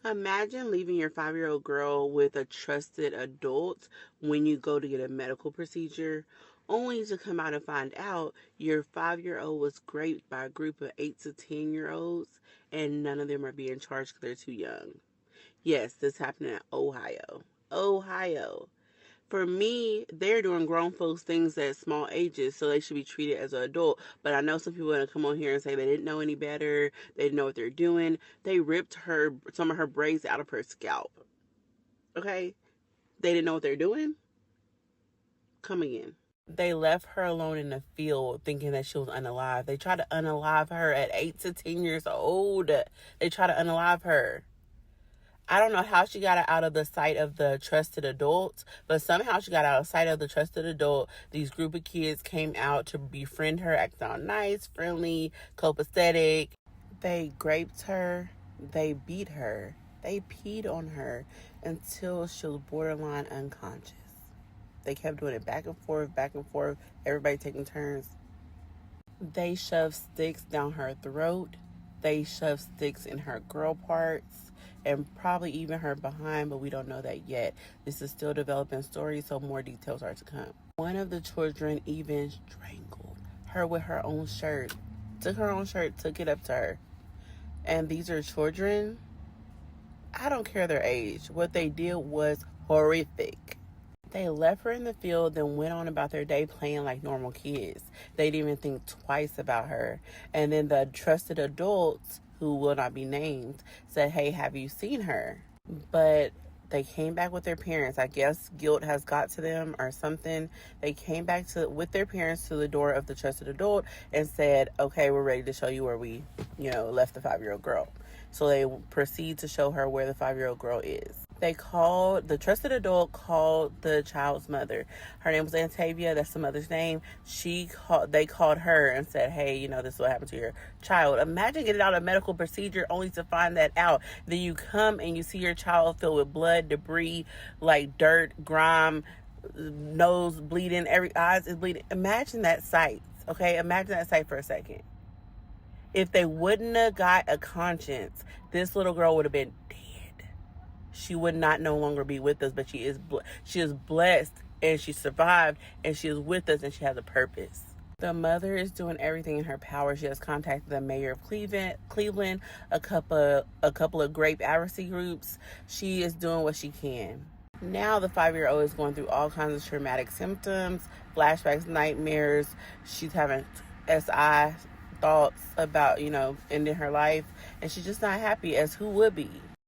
Imagine leaving your 5-year-old girl with a trusted adult when you go to get a medical procedure, only to come out and find out your 5-year-old was raped by a group of 8 to 10-year-olds and none of them are being charged because they're too young. Yes, this happened in Ohio. Ohio. For me, they're doing grown folks things at small ages, so they should be treated as an adult. But I know some people are going to come on here and say they didn't know any better, they didn't know what they're doing. They ripped her some of her braids out of her scalp. Okay? They didn't know what they're doing? Come again. They left her alone in the field thinking that she was unalive. They tried to unalive her at 8 to 10 years old. They tried to unalive her. I don't know how she got out of the sight of the trusted adults, but somehow she got out of sight of the trusted adult. These group of kids came out to befriend her, acting all nice, friendly, copacetic. They raped her. They beat her. They peed on her until she was borderline unconscious. They kept doing it back and forth, everybody taking turns. They shoved sticks down her throat. They shoved sticks in her girl parts and probably even her behind, but we don't know that yet. This is still developing story, so more details are to come. One of the children even strangled her with her own shirt. Took her own shirt, took it up to her. And these are children. I don't care their age. What they did was horrific. They left her in the field, then went on about their day playing like normal kids. They didn't even think twice about her. And then the trusted adults, who will not be named, said, hey, have you seen her? But they came back with their parents. I guess guilt has got to them or something. They came back with their parents to the door of the trusted adult and said, okay, we're ready to show you where we, left the 5-year-old girl. So they proceed to show her where the 5-year-old girl is. The trusted adult called the child's mother. Her name was Antavia. That's the mother's name. They called her and said, hey, this is what happened to your child. Imagine getting out of a medical procedure only to find that out. Then you come and you see your child filled with blood, debris, like dirt, grime, nose bleeding, eyes is bleeding. Imagine that sight. Okay. Imagine that sight for a second. If they wouldn't have got a conscience, this little girl would have been dead. She would not no longer be with us, but she is blessed and she survived and she is with us and she has a purpose. The mother is doing everything in her power. She has contacted the mayor of Cleveland, a couple of grape advocacy groups. She is doing what she can. Now the 5-year-old is going through all kinds of traumatic symptoms, flashbacks, nightmares. She's having SI thoughts about, ending her life. And she's just not happy, as who would be?